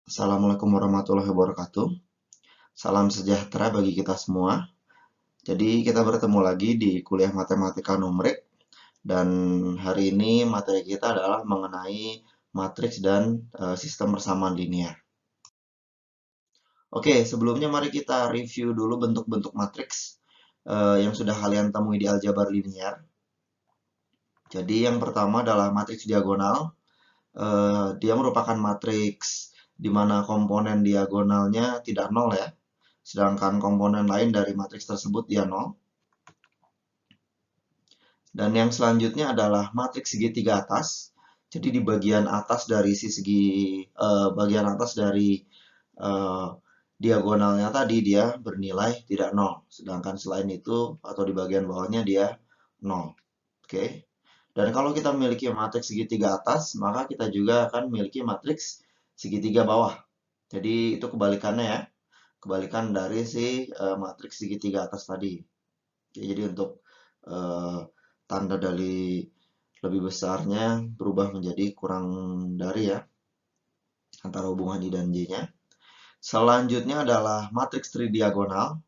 Assalamualaikum warahmatullahi wabarakatuh. Salam sejahtera bagi kita semua. Jadi kita bertemu lagi di kuliah matematika numerik dan hari ini materi kita adalah mengenai matriks dan sistem persamaan linear. Oke, sebelumnya mari kita review dulu bentuk-bentuk matriks yang sudah kalian temui di aljabar linear. Jadi yang pertama adalah matriks diagonal. Dia merupakan matriks di mana komponen diagonalnya tidak nol ya. Sedangkan komponen lain dari matriks tersebut dia nol. Dan yang selanjutnya adalah matriks segitiga atas. Jadi di bagian atas dari bagian atas dari diagonalnya tadi dia bernilai tidak nol. Sedangkan selain itu atau di bagian bawahnya dia nol. Oke. Dan kalau kita memiliki matriks segitiga atas, maka kita juga akan memiliki matriks segitiga bawah. Jadi itu kebalikannya ya. Kebalikan dari si matriks segitiga atas tadi. Oke, jadi untuk tanda dari lebih besarnya berubah menjadi kurang dari ya, antara hubungan I dan J-nya. Selanjutnya adalah matriks tridiagonal.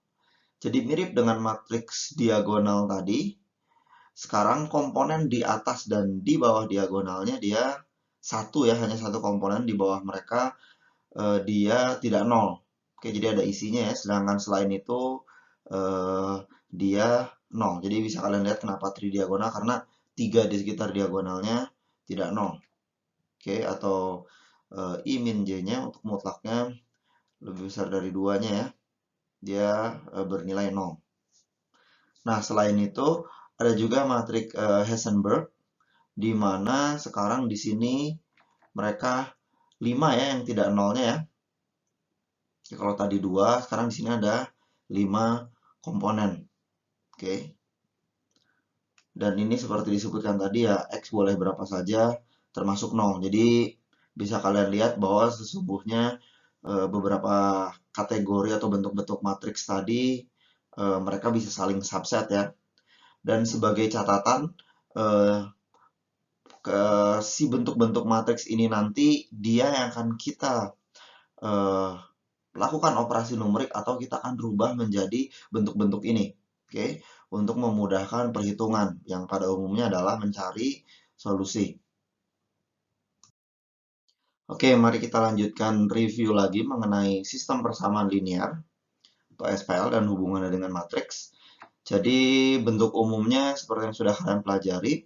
Jadi mirip dengan matriks diagonal tadi. Sekarang komponen di atas dan di bawah diagonalnya dia satu ya, hanya satu komponen. Di bawah mereka dia tidak nol. Oke, jadi ada isinya ya, sedangkan selain itu dia nol. Jadi bisa kalian lihat kenapa tridiagonal, karena 3 di sekitar diagonalnya tidak nol. Oke, atau I min J-nya untuk mutlaknya lebih besar dari 2-nya ya. Dia bernilai nol. Nah, selain itu ada juga matriks Heisenberg, di mana sekarang di sini mereka 5 ya yang tidak nolnya ya. Jadi, kalau tadi 2, sekarang di sini ada 5 komponen. Oke. Dan ini seperti disebutkan tadi ya, X boleh berapa saja termasuk 0. Jadi bisa kalian lihat bahwa sesungguhnya beberapa kategori atau bentuk-bentuk matriks tadi mereka bisa saling subset ya. Dan sebagai catatan, si bentuk-bentuk matriks ini nanti dia yang akan kita lakukan operasi numerik atau kita akan rubah menjadi bentuk-bentuk ini. Oke, untuk memudahkan perhitungan yang pada umumnya adalah mencari solusi. Oke, mari kita lanjutkan review lagi mengenai sistem persamaan linear atau SPL dan hubungannya dengan matriks. Jadi bentuk umumnya seperti yang sudah kalian pelajari,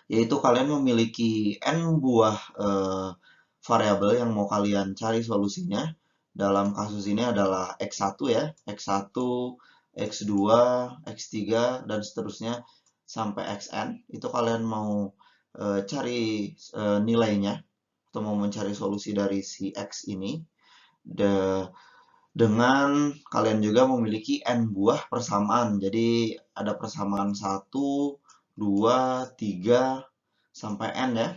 yaitu kalian memiliki n buah variabel yang mau kalian cari solusinya. Dalam kasus ini adalah X1 ya, X1, X2, X3, dan seterusnya sampai Xn. Itu kalian mau cari nilainya, atau mau mencari solusi dari si X ini. Dengan kalian juga memiliki n buah persamaan. Jadi ada persamaan 1, 2, 3, sampai n ya.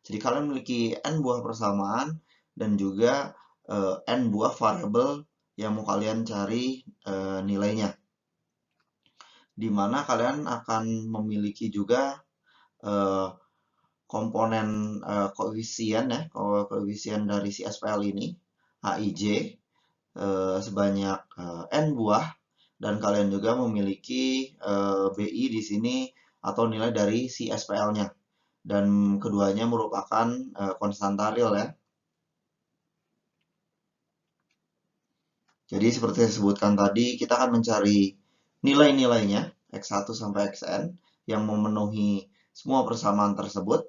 Jadi kalian memiliki n buah persamaan dan juga n buah variabel yang mau kalian cari nilainya. Di mana kalian akan memiliki juga komponen koefisien ya, koefisien dari si SPL ini, Hij, sebanyak n buah, dan kalian juga memiliki BI di sini atau nilai dari si SPL-nya. Dan keduanya merupakan konstanta real ya. Jadi seperti yang disebutkan tadi, kita akan mencari nilai-nilainya X1 sampai Xn yang memenuhi semua persamaan tersebut,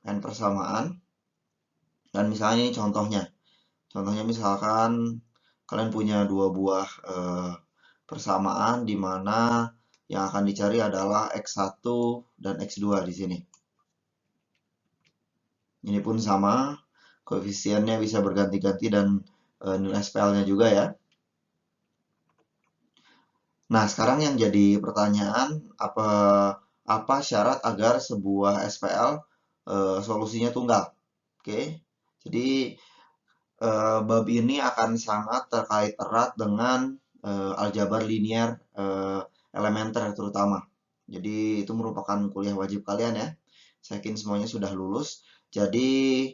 n persamaan. Dan misalnya ini contohnya. Contohnya misalkan kalian punya 2 buah persamaan di mana yang akan dicari adalah X1 dan X2 di sini. Ini pun sama, koefisiennya bisa berganti-ganti dan nilai SPL-nya juga ya. Nah, sekarang yang jadi pertanyaan, apa syarat agar sebuah SPL solusinya tunggal? Oke, jadi bab ini akan sangat terkait erat dengan aljabar linear elementer terutama. Jadi itu merupakan kuliah wajib kalian ya. Saya yakin semuanya sudah lulus. Jadi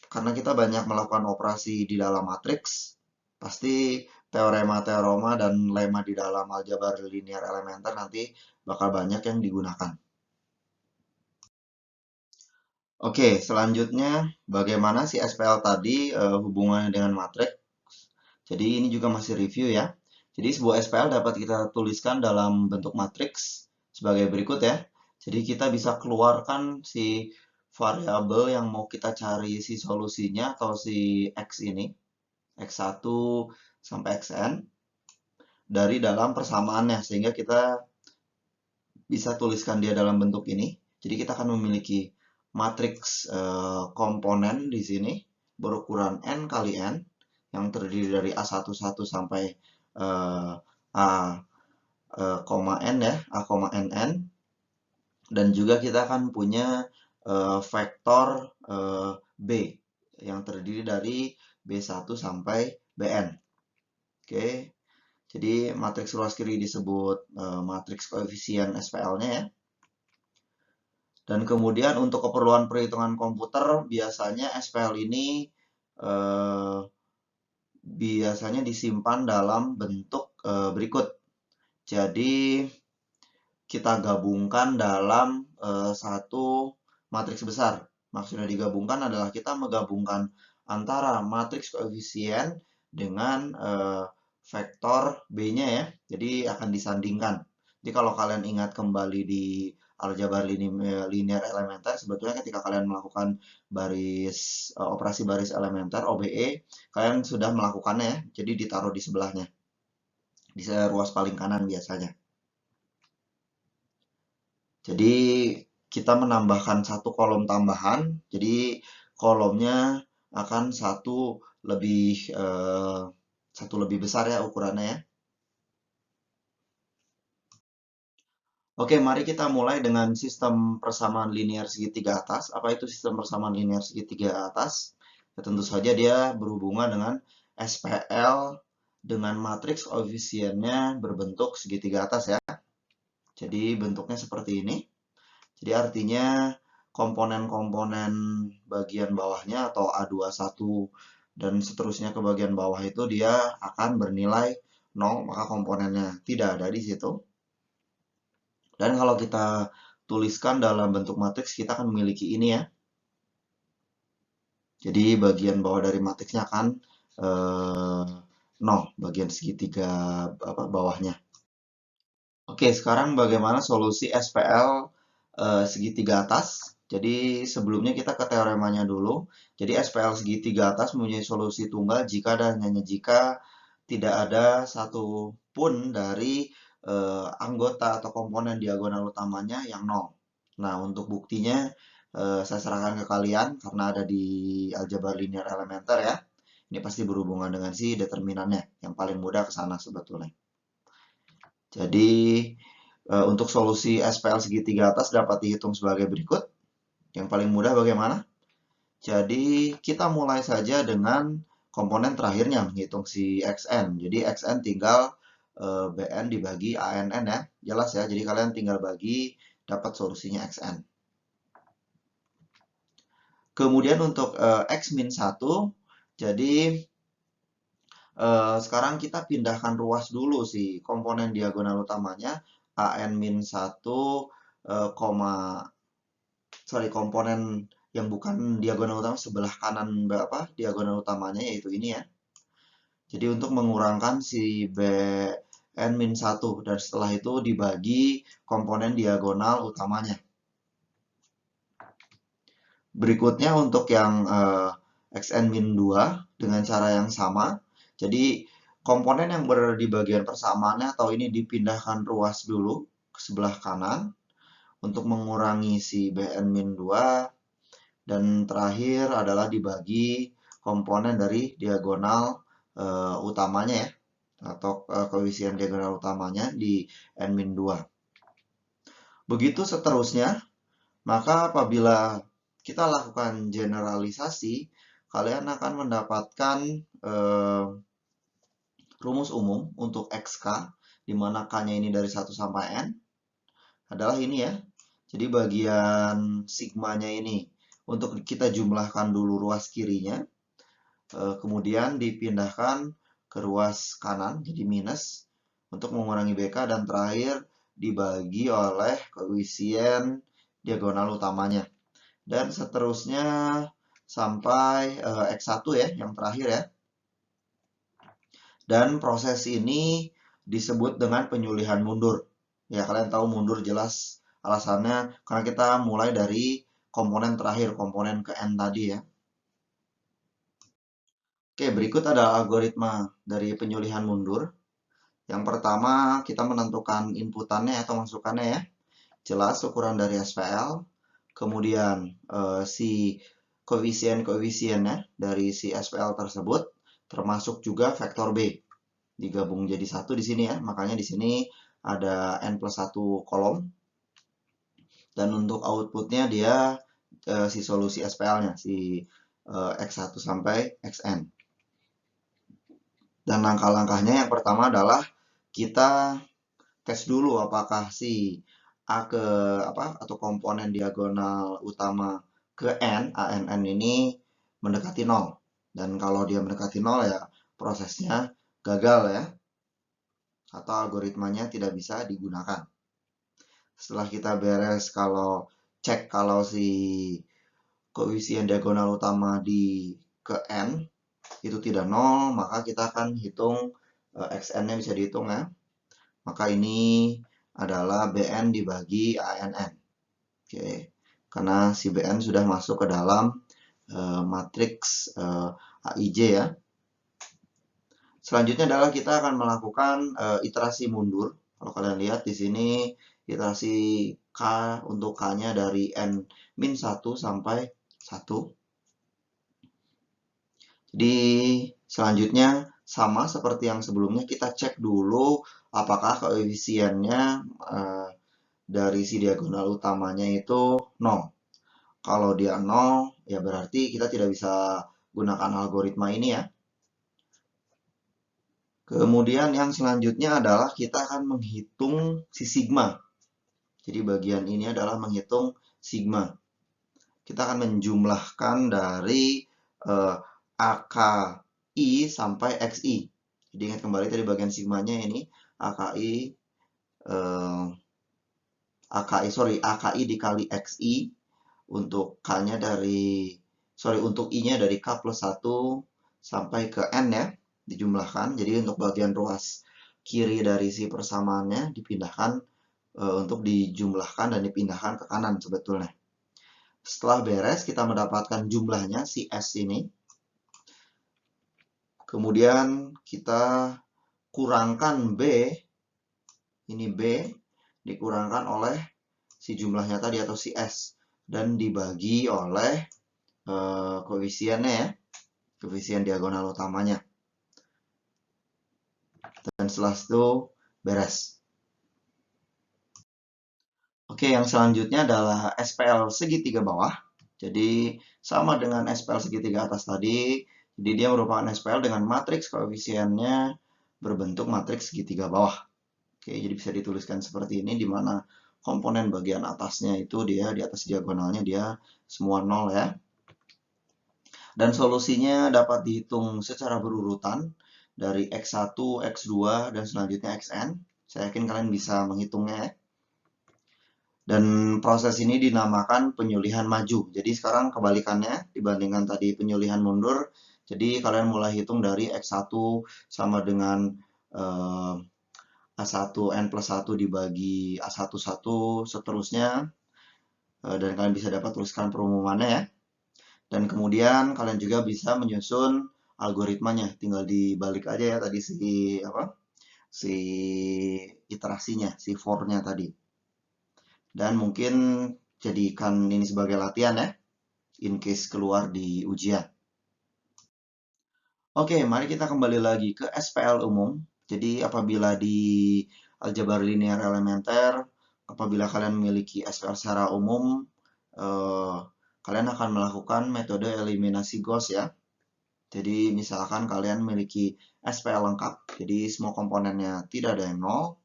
karena kita banyak melakukan operasi di dalam matriks, pasti teorema-teorema dan lemma di dalam aljabar linear elementer nanti bakal banyak yang digunakan. Oke, selanjutnya bagaimana si SPL tadi hubungannya dengan matriks. Jadi ini juga masih review ya. Jadi sebuah SPL dapat kita tuliskan dalam bentuk matriks sebagai berikut ya. Jadi kita bisa keluarkan si variabel yang mau kita cari si solusinya atau si X ini, X1 sampai Xn, dari dalam persamaannya. Sehingga kita bisa tuliskan dia dalam bentuk ini. Jadi kita akan memiliki matriks komponen di sini berukuran n kali n yang terdiri dari A11 sampai A, n ya, A, nn. Dan juga kita akan punya vektor B yang terdiri dari B1 sampai Bn. Oke. Jadi matriks ruas kiri disebut matriks koefisien SPL-nya ya. Dan kemudian untuk keperluan perhitungan komputer, biasanya SPL ini biasanya disimpan dalam bentuk berikut. Jadi kita gabungkan dalam satu matriks besar. Maksudnya digabungkan adalah kita menggabungkan antara matriks koefisien dengan vektor B-nya ya. Jadi akan disandingkan. Jadi kalau kalian ingat kembali di aljabar linear elementer, sebetulnya ketika kalian melakukan operasi baris elementer OBE, kalian sudah melakukannya ya. Jadi ditaruh di sebelahnya, di ruas paling kanan biasanya. Jadi kita menambahkan satu kolom tambahan, jadi kolomnya akan satu lebih besar ya ukurannya ya. Oke, mari kita mulai dengan sistem persamaan linear segitiga atas. Apa itu sistem persamaan linear segitiga atas? Ya, tentu saja dia berhubungan dengan SPL dengan matriks koefisiennya berbentuk segitiga atas ya. Jadi bentuknya seperti ini. Jadi artinya komponen-komponen bagian bawahnya atau A21 dan seterusnya ke bagian bawah itu dia akan bernilai 0, maka komponennya tidak ada di situ. Dan kalau kita tuliskan dalam bentuk matriks, kita akan memiliki ini ya. Jadi bagian bawah dari matriksnya akan 0, bagian segitiga bawahnya. Oke, sekarang bagaimana solusi SPL segitiga atas? Jadi sebelumnya kita ke teoremanya dulu. Jadi SPL segitiga atas mempunyai solusi tunggal jika dan hanya jika tidak ada satu pun dari anggota atau komponen diagonal utamanya yang 0. Nah, untuk buktinya saya serahkan ke kalian karena ada di aljabar linear elementer ya. Ini pasti berhubungan dengan si determinannya. Yang paling mudah ke sana sebetulnya. Jadi untuk solusi SPL segitiga atas dapat dihitung sebagai berikut. Yang paling mudah bagaimana? Jadi kita mulai saja dengan komponen terakhirnya menghitung si Xn. Jadi Xn tinggal Bn dibagi Ann ya. Jelas ya, jadi kalian tinggal bagi dapat solusinya Xn. Kemudian untuk X-1, jadi sekarang kita pindahkan ruas dulu sih komponen diagonal utamanya An-1, komponen yang bukan diagonal utama sebelah kanan diagonal utamanya yaitu ini ya. Jadi untuk mengurangkan si Bn-1 dan setelah itu dibagi komponen diagonal utamanya. Berikutnya untuk yang Xn-2 dengan cara yang sama. Jadi komponen yang berada di bagian persamaannya atau ini dipindahkan ruas dulu ke sebelah kanan untuk mengurangi si Bn-2 dan terakhir adalah dibagi komponen dari diagonal utamanya ya atau koefisien diagonal utamanya di N-2. Begitu seterusnya, maka apabila kita lakukan generalisasi, kalian akan mendapatkan rumus umum untuk XK, di mana K-nya ini dari 1 sampai N, adalah ini ya. Jadi bagian sigmanya ini untuk kita jumlahkan dulu ruas kirinya, kemudian dipindahkan ke ruas kanan, jadi minus, untuk mengurangi BK, dan terakhir dibagi oleh koefisien diagonal utamanya. Dan seterusnya sampai X1 ya, yang terakhir ya. Dan proses ini disebut dengan penyulihan mundur. Ya, kalian tahu mundur jelas alasannya karena kita mulai dari komponen terakhir, komponen ke N tadi ya. Oke, berikut adalah algoritma dari penyulihan mundur. Yang pertama, kita menentukan inputannya atau masukannya ya. Jelas ukuran dari SPL. Kemudian si koefisien-koefisiennya dari si SPL tersebut, termasuk juga vektor B. Digabung jadi satu di sini ya. Makanya di sini ada N plus 1 kolom. Dan untuk outputnya dia si solusi SPL-nya, si X1 sampai Xn. Dan langkah-langkahnya yang pertama adalah kita tes dulu apakah si A ke atau komponen diagonal utama ke N, ANN ini mendekati 0. Dan kalau dia mendekati 0 ya prosesnya gagal ya. Atau algoritmanya tidak bisa digunakan. Setelah kita beres cek kalau si koefisien diagonal utama di ke N itu tidak 0, maka kita akan hitung Xn-nya bisa dihitung ya. Maka ini adalah Bn dibagi ANN. Oke, karena si Bn sudah masuk ke dalam matriks Aij ya. Selanjutnya adalah kita akan melakukan iterasi mundur. Kalau kalian lihat di sini iterasi K untuk K-nya dari N-1 sampai 1. Jadi selanjutnya sama seperti yang sebelumnya, kita cek dulu apakah koefisiennya dari si diagonal utamanya itu 0. Kalau dia 0, ya berarti kita tidak bisa gunakan algoritma ini ya. Kemudian yang selanjutnya adalah kita akan menghitung si sigma. Jadi bagian ini adalah menghitung sigma. Kita akan menjumlahkan dari AKI sampai XI. Jadi ingat kembali tadi bagian sigmanya ini AKI dikali XI untuk K-nya untuk I-nya dari K plus 1 sampai ke N ya, dijumlahkan. Jadi untuk bagian ruas kiri dari si persamaannya dipindahkan untuk dijumlahkan dan dipindahkan ke kanan sebetulnya. Setelah beres kita mendapatkan jumlahnya si S ini. Kemudian kita kurangkan B, ini B dikurangkan oleh si jumlahnya tadi atau si S, dan dibagi oleh koefisiennya ya, koefisien diagonal utamanya. Dan setelah itu beres. Oke, yang selanjutnya adalah SPL segitiga bawah. Jadi sama dengan SPL segitiga atas tadi, jadi dia merupakan SPL dengan matriks koefisiennya berbentuk matriks segitiga bawah. Oke, jadi bisa dituliskan seperti ini, di mana komponen bagian atasnya itu dia di atas diagonalnya dia semua 0 ya. Dan solusinya dapat dihitung secara berurutan dari X1, X2, dan selanjutnya Xn. Saya yakin kalian bisa menghitungnya ya. Dan proses ini dinamakan penyulihan maju. Jadi sekarang kebalikannya dibandingkan tadi penyulihan mundur. Jadi kalian mulai hitung dari X1 sama dengan A1 N plus 1 dibagi A1 1 seterusnya. Dan kalian bisa dapat tuliskan perumumannya ya. Dan kemudian kalian juga bisa menyusun algoritmanya. Tinggal dibalik aja ya tadi si iterasinya, si for-nya tadi. Dan mungkin jadikan ini sebagai latihan ya, in case keluar di ujian. Oke, mari kita kembali lagi ke SPL umum. Jadi apabila di aljabar linear elementer, apabila kalian memiliki SPL secara umum, kalian akan melakukan metode eliminasi Gauss ya. Jadi misalkan kalian memiliki SPL lengkap, jadi semua komponennya tidak ada yang 0.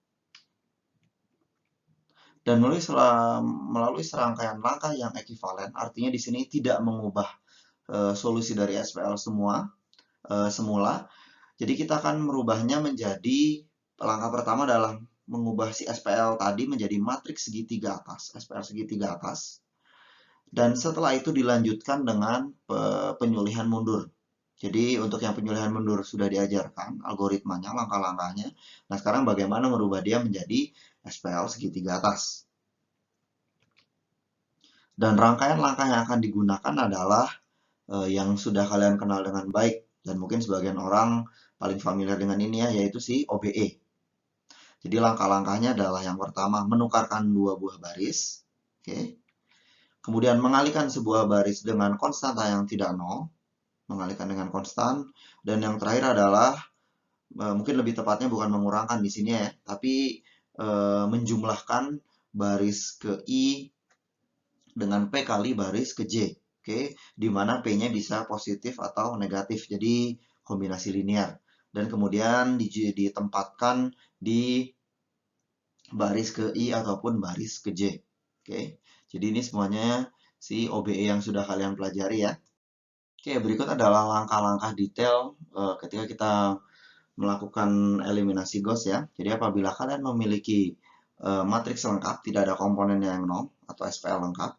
Dan melalui serangkaian langkah yang ekivalen, artinya di sini tidak mengubah solusi dari SPL semula. Jadi kita akan merubahnya menjadi, langkah pertama adalah mengubah si SPL tadi menjadi matriks segitiga atas, SPL segitiga atas. Dan setelah itu dilanjutkan dengan penyulihan mundur. Jadi untuk yang penyulihan mundur sudah diajarkan algoritmanya, langkah-langkahnya. Nah sekarang bagaimana merubah dia menjadi SPL segitiga atas. Dan rangkaian langkah yang akan digunakan adalah yang sudah kalian kenal dengan baik. Dan mungkin sebagian orang paling familiar dengan ini ya, yaitu si OBE. Jadi langkah-langkahnya adalah yang pertama menukarkan dua buah baris. Oke. Kemudian mengalihkan sebuah baris dengan konstanta yang tidak nol. Mengalihkan dengan konstan. Dan yang terakhir adalah, mungkin lebih tepatnya bukan mengurangkan di sini ya, tapi menjumlahkan baris ke I dengan P kali baris ke J. Oke, di mana P-nya bisa positif atau negatif, jadi kombinasi linear. Dan kemudian ditempatkan di baris ke I ataupun baris ke J. Oke, jadi ini semuanya si OBE yang sudah kalian pelajari ya. Oke, berikut adalah langkah-langkah detail ketika kita melakukan eliminasi Gauss ya. Jadi apabila kalian memiliki matriks lengkap, tidak ada komponennya yang nol atau SPL lengkap,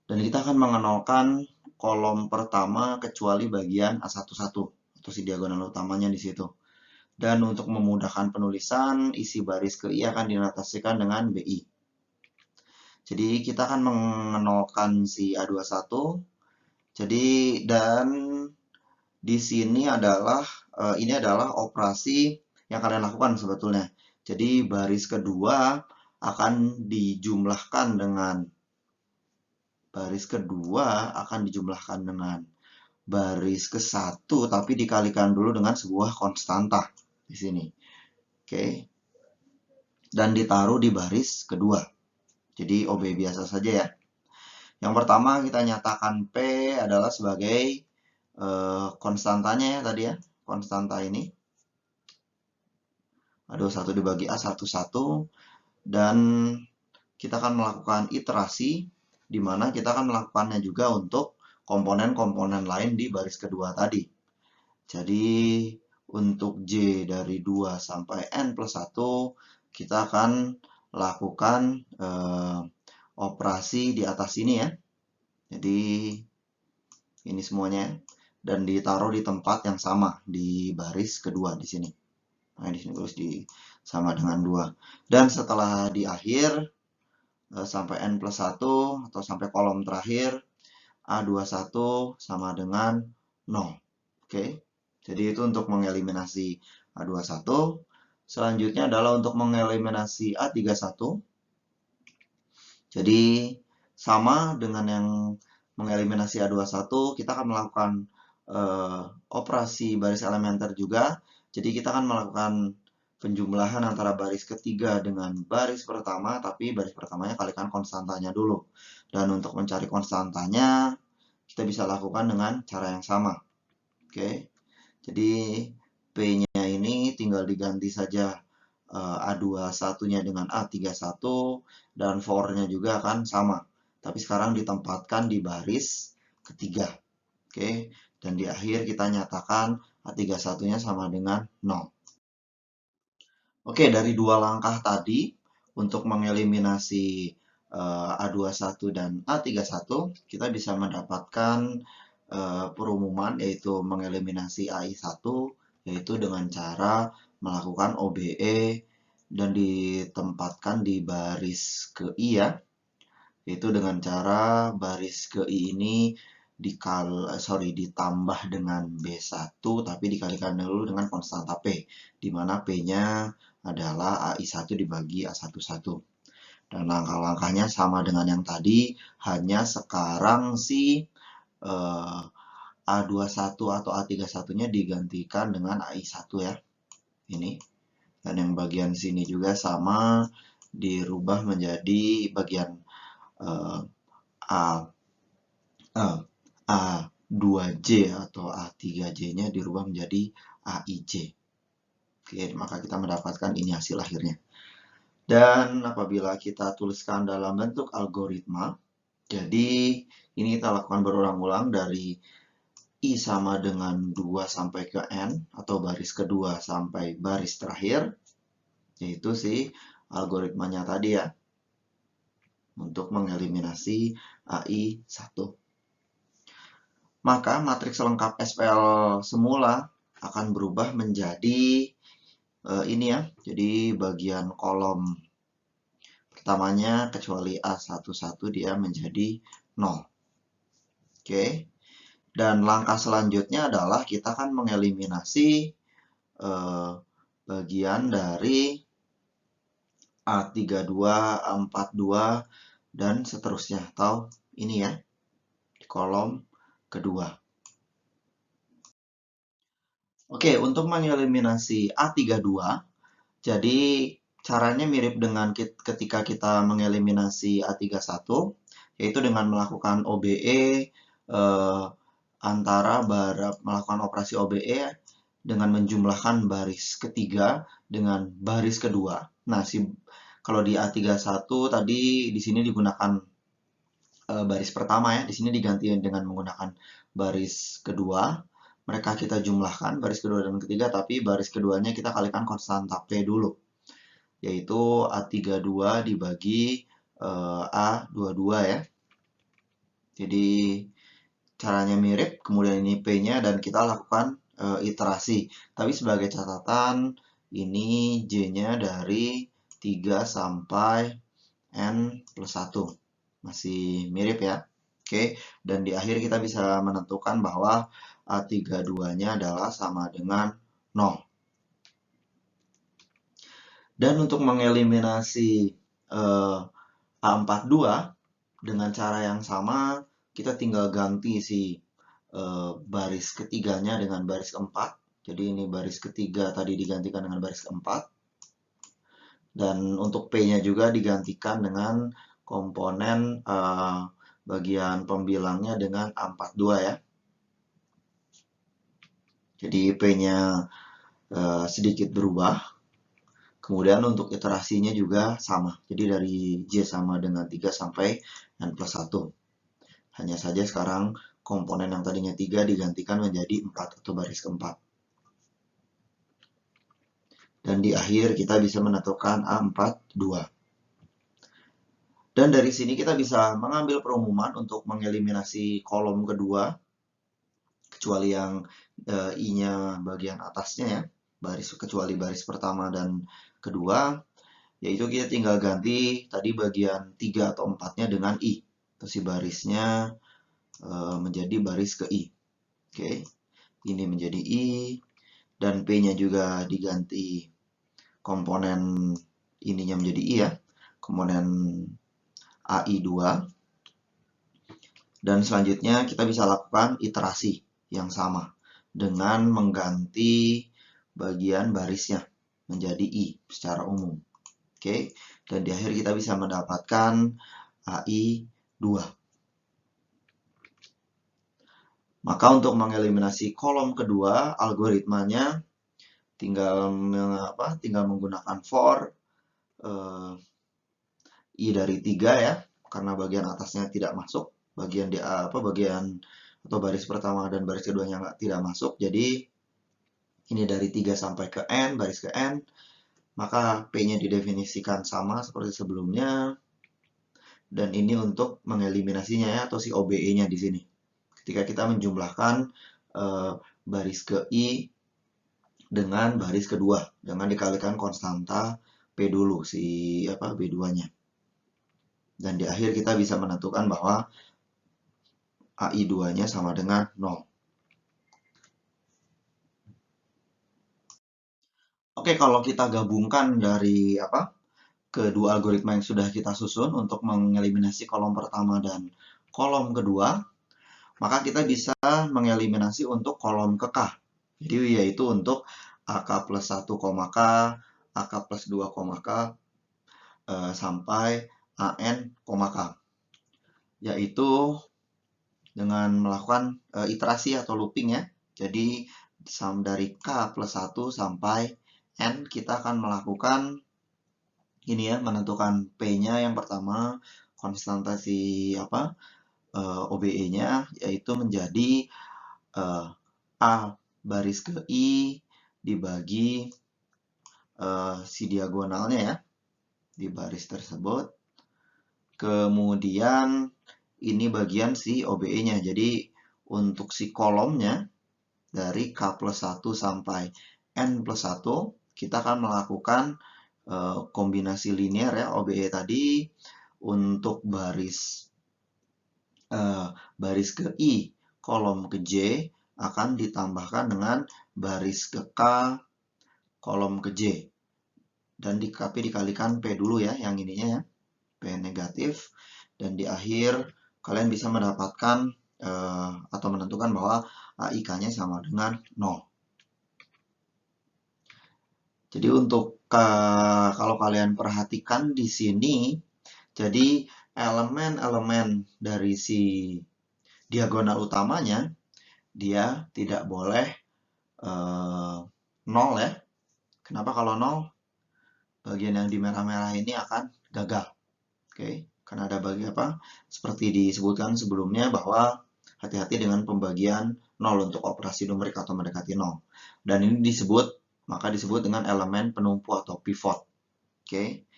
dan kita akan mengenalkan kolom pertama kecuali bagian A11 atau si diagonal utamanya di situ. Dan untuk memudahkan penulisan, isi baris ke I akan dinotasikan dengan BI. Jadi kita akan mengenalkan si A21. Jadi dan di sini adalah ini adalah operasi yang kalian lakukan sebetulnya. Jadi baris kedua akan dijumlahkan dengan baris ke-1 tapi dikalikan dulu dengan sebuah konstanta di sini. Oke. Dan ditaruh di baris kedua. Jadi OB biasa saja ya. Yang pertama kita nyatakan P adalah sebagai konstantanya ya tadi ya. Konstanta ini. A21 dibagi A11. Dan kita akan melakukan iterasi, di mana kita akan melakukannya juga untuk komponen-komponen lain di baris kedua tadi. Jadi untuk J dari 2 sampai N+1, kita akan lakukan operasi di atas ini ya. Jadi ini semuanya, dan ditaruh di tempat yang sama di baris kedua di sini. Nah, di sini terus sama dengan 2. Dan setelah di akhir sampai N+1 atau sampai kolom terakhir, A21 sama dengan 0. Oke. Jadi itu untuk mengeliminasi A21. Selanjutnya adalah untuk mengeliminasi A31. Jadi sama dengan yang mengeliminasi A21, kita akan melakukan operasi baris elementer juga. Jadi kita akan melakukan penjumlahan antara baris ketiga dengan baris pertama, tapi baris pertamanya kalikan konstantanya dulu. Dan untuk mencari konstantanya, kita bisa lakukan dengan cara yang sama. Oke, jadi P-nya ini tinggal diganti saja A21-nya dengan A31, dan for-nya juga akan sama. Tapi sekarang ditempatkan di baris ketiga. Oke, dan di akhir kita nyatakan A31-nya sama dengan 0. Oke, dari dua langkah tadi untuk mengeliminasi A21 dan A31, kita bisa mendapatkan perumuman yaitu mengeliminasi AI1 yaitu dengan cara melakukan OBE dan ditempatkan di baris ke I ya, yaitu dengan cara baris ke I ini ditambah dengan B1 tapi dikalikan dulu dengan konstanta P, di mana P-nya adalah AI1 dibagi A11. Dan langkah-langkahnya sama dengan yang tadi, hanya sekarang si A21 atau A31-nya digantikan dengan AI1 ya. Ini. Dan yang bagian sini juga sama, dirubah menjadi bagian A2J atau A3J-nya dirubah menjadi AIJ. Oke, maka kita mendapatkan ini hasil akhirnya. Dan apabila kita tuliskan dalam bentuk algoritma, jadi ini kita lakukan berulang-ulang dari I sama dengan 2 sampai ke N, atau baris kedua sampai baris terakhir, yaitu si algoritmanya tadi ya, untuk mengeliminasi AI 1. Maka matriks lengkap SPL semula akan berubah menjadi ini ya, jadi bagian kolom pertamanya kecuali A11 dia menjadi 0. Oke. Dan langkah selanjutnya adalah kita akan mengeliminasi bagian dari A32, A42, dan seterusnya. Atau ini ya, di kolom kedua. Oke, untuk mengeliminasi A32, jadi caranya mirip dengan ketika kita mengeliminasi A31, yaitu dengan melakukan OBE melakukan operasi OBE dengan menjumlahkan baris ketiga dengan baris kedua. Nah, kalau di A31 tadi di sini digunakan baris pertama ya, di sini diganti dengan menggunakan baris kedua. Mereka kita jumlahkan baris kedua dan ketiga, tapi baris keduanya kita kalikan konstanta P dulu, yaitu A32 dibagi A22 ya. Jadi caranya mirip, kemudian ini P-nya, dan kita lakukan iterasi. Tapi sebagai catatan, ini J-nya dari 3 sampai N plus 1. Masih mirip ya. Oke, dan di akhir kita bisa menentukan bahwa A32-nya adalah sama dengan 0. Dan untuk mengeliminasi A42 dengan cara yang sama, kita tinggal ganti si baris ketiganya dengan baris keempat. Jadi ini baris ketiga tadi digantikan dengan baris keempat. Dan untuk P-nya juga digantikan dengan komponen bagian pembilangnya dengan A42 ya. Jadi P-nya sedikit berubah. Kemudian untuk iterasinya juga sama. Jadi dari J sama dengan 3 sampai N plus 1. Hanya saja sekarang komponen yang tadinya 3 digantikan menjadi 4 atau baris keempat. Dan di akhir kita bisa menentukan A42. Dan dari sini kita bisa mengambil perumuman untuk mengeliminasi kolom kedua, kecuali yang I-nya bagian atasnya ya, kecuali baris pertama dan kedua, yaitu kita tinggal ganti tadi bagian 3 atau 4-nya dengan I. Terus si barisnya menjadi baris ke I. Oke, ini menjadi I, dan P-nya juga diganti komponen ininya menjadi I ya, komponen AI2. Dan selanjutnya kita bisa lakukan iterasi yang sama dengan mengganti bagian barisnya menjadi I secara umum. Oke, dan di akhir kita bisa mendapatkan AI2. Maka untuk mengeliminasi kolom kedua, algoritmanya tinggal menggunakan for I dari 3 ya, karena bagian atasnya tidak masuk, bagian atau baris pertama dan baris keduanya tidak masuk. Jadi ini dari 3 sampai ke N, baris ke N, maka P-nya didefinisikan sama seperti sebelumnya. Dan ini untuk mengeliminasinya ya, atau si OBE-nya di sini. Ketika kita menjumlahkan baris ke I dengan baris kedua, dengan dikalikan konstanta P dulu, si B2-nya. Dan di akhir kita bisa menentukan bahwa AI2-nya sama dengan 0. Oke, kalau kita gabungkan dari kedua algoritma yang sudah kita susun untuk mengeliminasi kolom pertama dan kolom kedua, maka kita bisa mengeliminasi untuk kolom ke K. Jadi yaitu untuk AK plus 1, K, AK plus 2, K, sampai AN, K. Yaitu dengan melakukan iterasi atau looping ya. Jadi dari K plus 1 sampai N kita akan melakukan ini ya, menentukan P-nya yang pertama, konstanta si OBE-nya, yaitu menjadi A baris ke I dibagi si diagonalnya ya, di baris tersebut. Kemudian ini bagian si OBE-nya. Jadi untuk si kolomnya dari K plus 1 sampai N plus 1, kita akan melakukan kombinasi linear ya, OBE tadi. Untuk baris ke I, kolom ke J, akan ditambahkan dengan baris ke K, kolom ke J. Dan tapi dikalikan P dulu ya, yang ininya ya, P negatif. Dan di akhir kalian bisa mendapatkan atau menentukan bahwa AIK-nya sama dengan 0. Jadi untuk kalau kalian perhatikan di sini, jadi elemen-elemen dari si diagonal utamanya, dia tidak boleh 0 ya. Kenapa kalau 0? Bagian yang di merah-merah ini akan gagal. Oke, karena ada seperti disebutkan sebelumnya bahwa hati-hati dengan pembagian 0 untuk operasi numerik atau mendekati 0. Dan ini maka disebut dengan elemen penumpu atau pivot. Oke.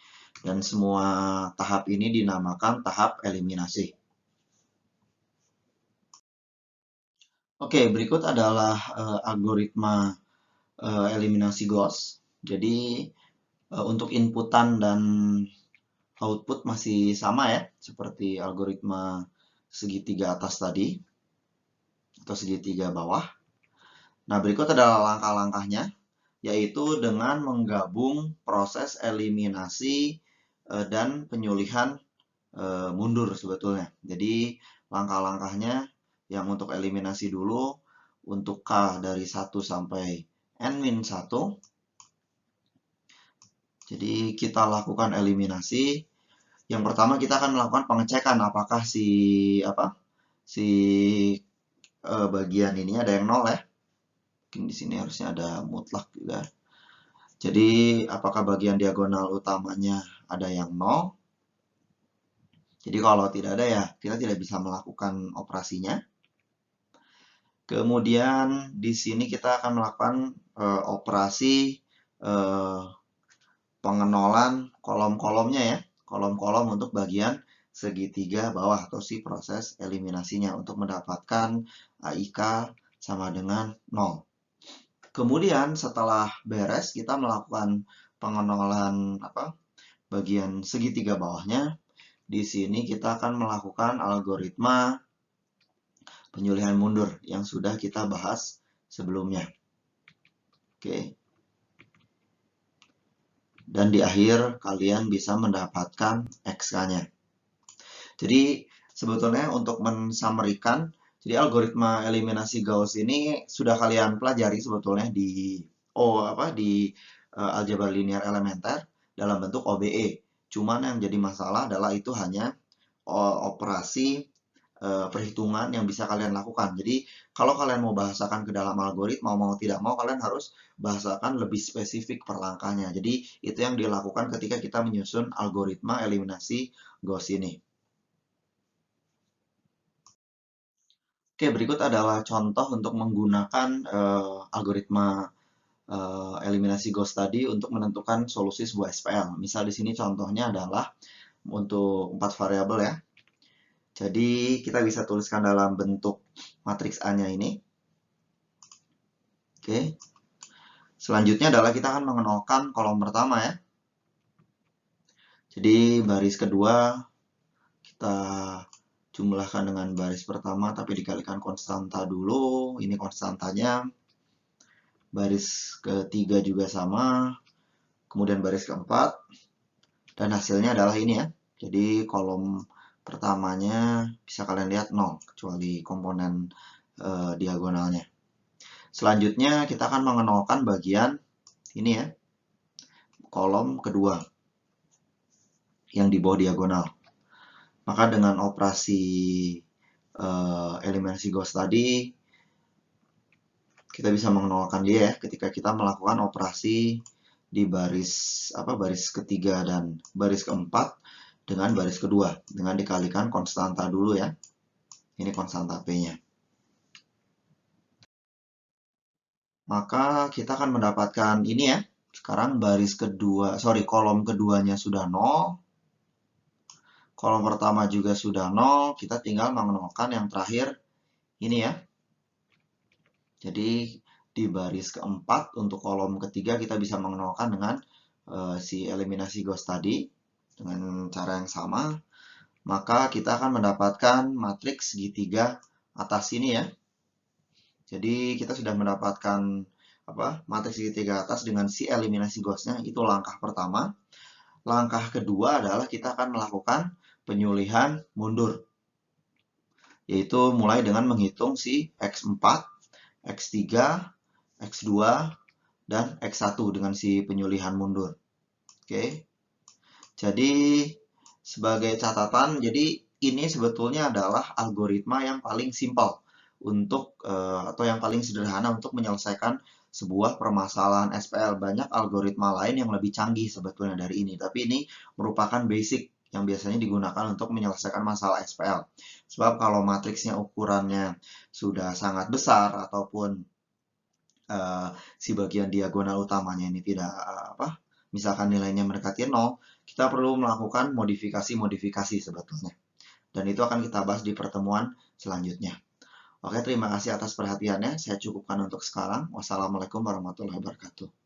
Dan semua tahap ini dinamakan tahap eliminasi. Oke, berikut adalah algoritma eliminasi Gauss. Jadi untuk inputan dan output masih sama ya, seperti algoritma segitiga atas tadi, atau segitiga bawah. Nah, berikut adalah langkah-langkahnya, yaitu dengan menggabung proses eliminasi dan penyulihan mundur sebetulnya. Jadi, langkah-langkahnya yang untuk eliminasi dulu, untuk K dari 1 sampai N-1. Jadi, kita lakukan eliminasi. Yang pertama kita akan melakukan pengecekan apakah si bagian ini ada yang 0 ya. Mungkin di sini harusnya ada mutlak juga. Jadi apakah bagian diagonal utamanya ada yang 0? Jadi kalau tidak ada ya kita tidak bisa melakukan operasinya. Kemudian di sini kita akan melakukan operasi pengenolan kolom-kolomnya ya. Kolom-kolom untuk bagian segitiga bawah atau si proses eliminasinya untuk mendapatkan AIK sama dengan 0. Kemudian setelah beres kita melakukan pengenolan bagian segitiga bawahnya. Di sini kita akan melakukan algoritma penyulihan mundur yang sudah kita bahas sebelumnya. Oke. Dan di akhir kalian bisa mendapatkan XK-nya. Jadi sebetulnya untuk mensummarikan, jadi algoritma eliminasi Gauss ini sudah kalian pelajari sebetulnya di aljabar linear elementer dalam bentuk OBE. Cuman yang jadi masalah adalah itu hanya operasi perhitungan yang bisa kalian lakukan. Jadi kalau kalian mau bahasakan ke dalam algoritma, mau tidak mau kalian harus bahasakan lebih spesifik per langkahnya. Jadi itu yang dilakukan ketika kita menyusun algoritma eliminasi Gauss ini. Oke, berikut adalah contoh untuk menggunakan algoritma eliminasi Gauss tadi untuk menentukan solusi sebuah SPL. Misal di sini contohnya adalah untuk 4 variabel ya. Jadi kita bisa tuliskan dalam bentuk matriks A-nya ini. Oke. Selanjutnya adalah kita akan mengenalkan kolom pertama ya. Jadi baris kedua kita jumlahkan dengan baris pertama tapi dikalikan konstanta dulu. Ini konstantanya. Baris ketiga juga sama. Kemudian baris keempat. Dan hasilnya adalah ini ya. Jadi kolom pertamanya bisa kalian lihat 0, kecuali komponen diagonalnya. Selanjutnya kita akan mengenalkan bagian ini ya, kolom kedua yang di bawah diagonal. Maka dengan operasi eliminasi Gauss tadi, kita bisa mengenalkan dia ya, ketika kita melakukan operasi di baris ketiga dan baris keempat dengan baris kedua dengan dikalikan konstanta dulu ya. Ini konstanta P-nya. Maka kita akan mendapatkan ini ya. Sekarang kolom keduanya sudah 0. Kolom pertama juga sudah 0, kita tinggal menolkan yang terakhir ini ya. Jadi di baris keempat untuk kolom ketiga kita bisa menolkan dengan si eliminasi Gauss tadi dengan cara yang sama. Maka kita akan mendapatkan matriks segitiga atas ini ya. Jadi kita sudah mendapatkan matriks segitiga atas dengan si eliminasi Gauss-nya, itu langkah pertama. Langkah kedua adalah kita akan melakukan penyulihan mundur, yaitu mulai dengan menghitung si X4, X3, X2, dan X1 dengan si penyulihan mundur. Oke. Jadi sebagai catatan, jadi ini sebetulnya adalah algoritma yang paling simpel untuk atau yang paling sederhana untuk menyelesaikan sebuah permasalahan SPL. Banyak algoritma lain yang lebih canggih sebetulnya dari ini, tapi ini merupakan basic yang biasanya digunakan untuk menyelesaikan masalah SPL. Sebab kalau matriksnya ukurannya sudah sangat besar ataupun si bagian diagonal utamanya ini tidak misalkan nilainya mendekati 0, kita perlu melakukan modifikasi-modifikasi sebetulnya. Dan itu akan kita bahas di pertemuan selanjutnya. Oke, terima kasih atas perhatiannya. Saya cukupkan untuk sekarang. Wassalamualaikum warahmatullahi wabarakatuh.